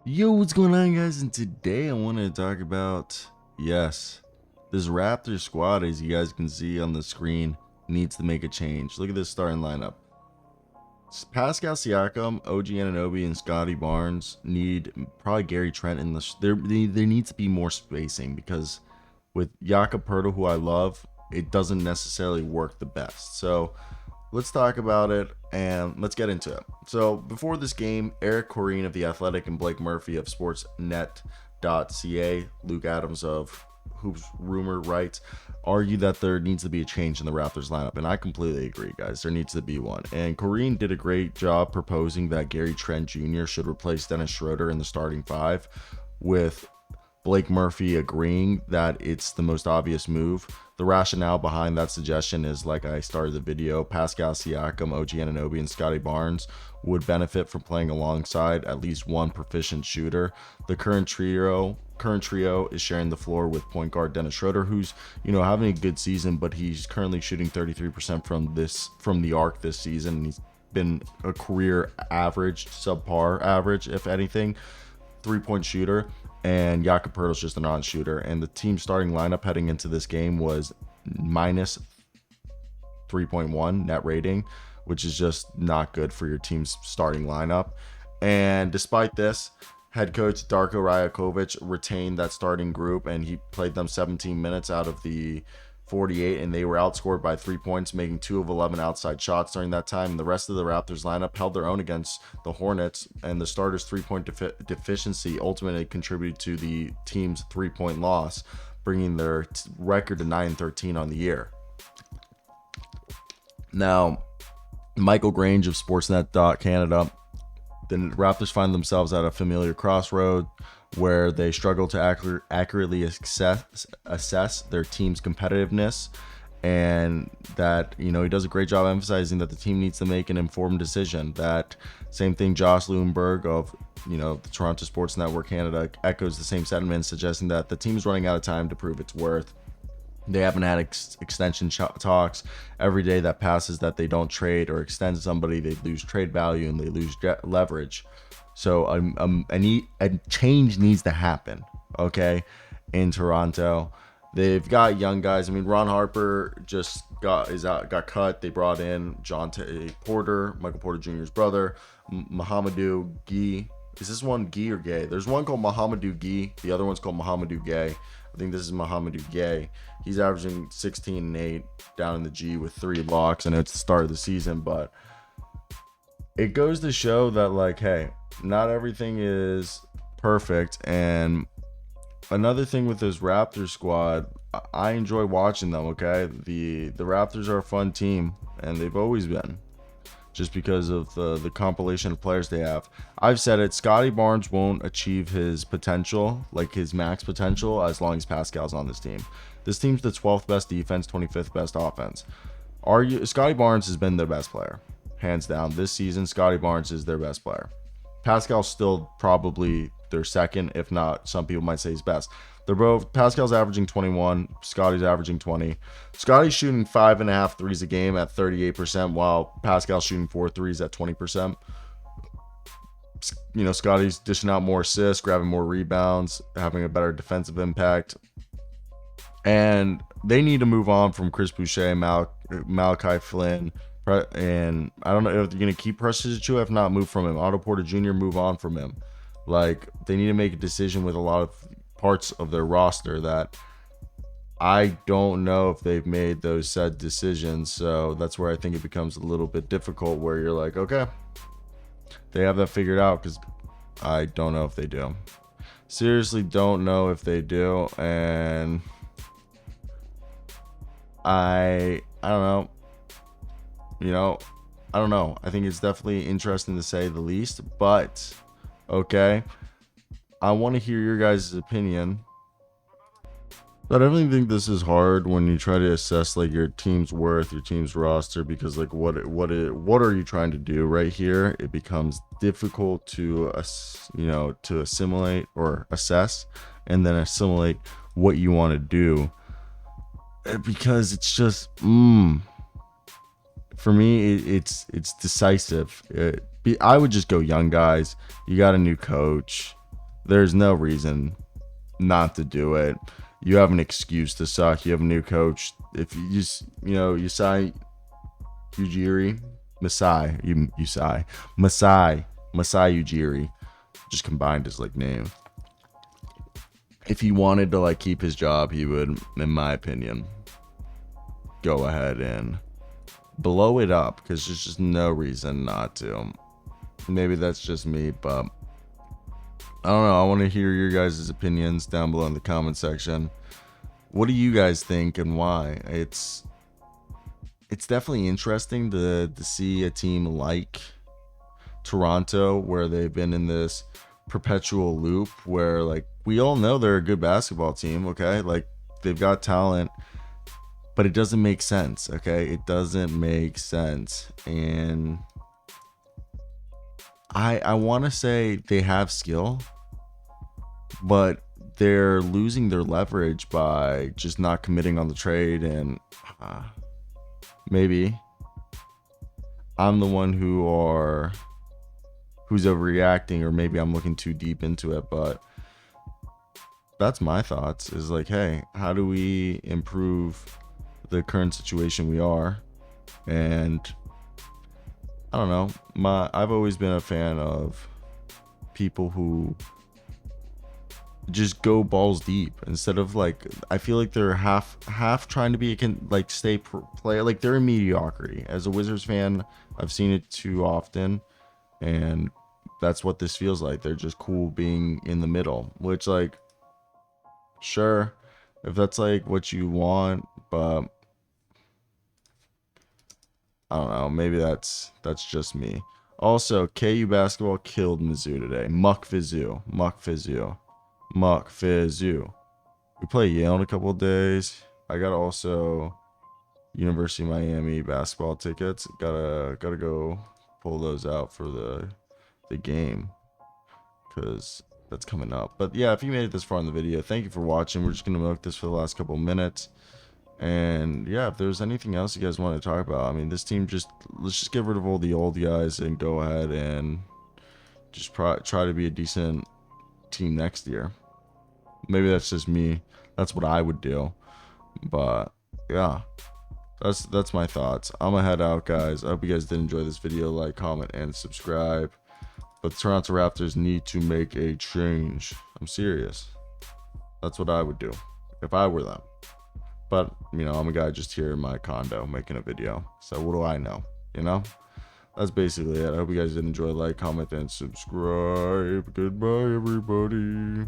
Yo, what's going on, guys? And today I want to talk about, yes, this Raptors squad, as you guys can see on the screen, needs to make a change. Look at this starting lineup. Pascal Siakam, OG Anunoby, and Scottie Barnes need probably Gary Trent in the. There needs to be more spacing because with Jakob Poeltl, who I love, it doesn't necessarily work the best. So let's talk about it and let's get into it. So before this game, Eric Koreen of The Athletic and Blake Murphy of Sportsnet.ca, Luke Adams of Hoops Rumor Rights, argue that there needs to be a change in the Raptors lineup. And I completely agree, guys. There needs to be one. And Koreen did a great job proposing that Gary Trent Jr. should replace Dennis Schröder in the starting five, with Blake Murphy agreeing that it's the most obvious move. The rationale behind that suggestion is, like I started the video, Pascal Siakam, OG Anunoby, and Scottie Barnes would benefit from playing alongside at least one proficient shooter. The current trio is sharing the floor with point guard Dennis Schröder, who's having a good season, but he's currently shooting 33% from the arc this season. He's been a career average, subpar average, if anything, 3-point shooter. And Jakob Poeltl's just a non-shooter. And the team starting lineup heading into this game was minus 3.1 net rating, which is just not good for your team's starting lineup. And despite this, head coach Darko Rajakovic retained that starting group, and he played them 17 minutes out of the 48, and they were outscored by 3 points, making 2 of 11 outside shots during that time. And the rest of the Raptors lineup held their own against the Hornets, and the starters' 3-point deficiency ultimately contributed to the team's 3-point loss, bringing their record to 9-13 on the year. Now, Michael Grange of Sportsnet.Canada, the Raptors find themselves at a familiar crossroad where they struggle to accurately assess their team's competitiveness, and that he does a great job emphasizing that the team needs to make an informed decision. That same thing Josh Lewinberg of the Toronto Sports Network Canada echoes the same sentiment, suggesting that the team is running out of time to prove its worth. They haven't had extension talks. Every day that passes that they don't trade or extend somebody, they lose trade value and they lose leverage. So a change needs to happen, okay, in Toronto. They've got young guys. I mean, Ron Harper just got cut. They brought in John Porter, Michael Porter Jr.'s brother, Mohamedou Gueye. Is this one Gueye or Gay? There's one called Mohamedou Gueye. The other one's called Mohamedou Gay. I think this is Mohamedou Gay. He's averaging 16 and 8 down in the G with 3 blocks. I know it's the start of the season, but it goes to show that, like, hey, not everything is perfect. And another thing with this Raptors squad, I enjoy watching them, okay? The Raptors are a fun team, and they've always been, just because of the compilation of players they have. I've said it, Scottie Barnes won't achieve his potential, like his max potential, as long as Pascal's on this team. This team's the 12th best defense, 25th best offense. Scottie Barnes has been their best player, hands down. This season, Scottie Barnes is their best player. Pascal's still probably their second, if not, some people might say he's best. They're both, Pascal's averaging 21, Scottie's averaging 20. Scottie's shooting 5.5 threes a game at 38%, while Pascal's shooting 4 threes at 20%. Scottie's dishing out more assists, grabbing more rebounds, having a better defensive impact. And they need to move on from Chris Boucher, Malachi Flynn, and I don't know if they're going to keep Precious Achiuwa. If not, move from him. Otto Porter Jr., move on from him. Like, they need to make a decision with a lot of parts of their roster that I don't know if they've made those said decisions. So that's where I think it becomes a little bit difficult, where you're like, okay, they have that figured out, because I don't know if they do. Seriously, don't know if they do. And I don't know. I don't know. I think it's definitely interesting to say the least, but okay. I want to hear your guys' opinion. But I definitely think this is hard when you try to assess like your team's worth, your team's roster, because like what are you trying to do right here? It becomes difficult to to assimilate or assess, and then assimilate what you want to do, because it's just for me, it's decisive. I would just go young guys. You got a new coach. There's no reason not to do it. You have an excuse to suck. You have a new coach. If you just, Masai Ujiri, Masai Ujiri, just combined his like name. If he wanted to like keep his job, he would, in my opinion, go ahead and blow it up, because there's just no reason not to. Maybe that's just me, but I don't know. I want to hear your guys' opinions down below in the comment section. What do you guys think and why? It's definitely interesting to see a team like Toronto, where they've been in this perpetual loop where, like, we all know they're a good basketball team, okay? Like, they've got talent, but it doesn't make sense, okay? It doesn't make sense. And I want to say they have skill, but they're losing their leverage by just not committing on the trade. And maybe I'm the one who's overreacting, or maybe I'm looking too deep into it, but that's my thoughts. Is like, hey, how do we improve the current situation we are? And I don't know. I've always been a fan of people who just go balls deep, instead of, like, I feel like they're half trying to be player. Like, they're in mediocrity. As a Wizards fan, I've seen it too often, and that's what this feels like. They're just cool being in the middle, which, like, sure, if that's like what you want, but I don't know. Maybe that's just me. Also, KU basketball killed Mizzou today. Muck Fizzou. We play Yale in a couple of days. I got also University of Miami basketball tickets. Gotta go pull those out for the game, because that's coming up. But yeah, if you made it this far in the video, thank you for watching. We're just gonna milk this for the last couple of minutes. And yeah, if there's anything else you guys want to talk about, I mean, this team, let's just get rid of all the old guys and go ahead and just try to be a decent team next year. Maybe that's just me. That's what I would do. But yeah, that's my thoughts. I'm gonna head out, guys. I hope you guys did enjoy this video. Like, comment, and subscribe. But the Toronto Raptors need to make a change. I'm serious. That's what I would do if I were them. But, I'm a guy just here in my condo making a video. So what do I know? That's basically it. I hope you guys did enjoy. Like, comment, and subscribe. Goodbye, everybody.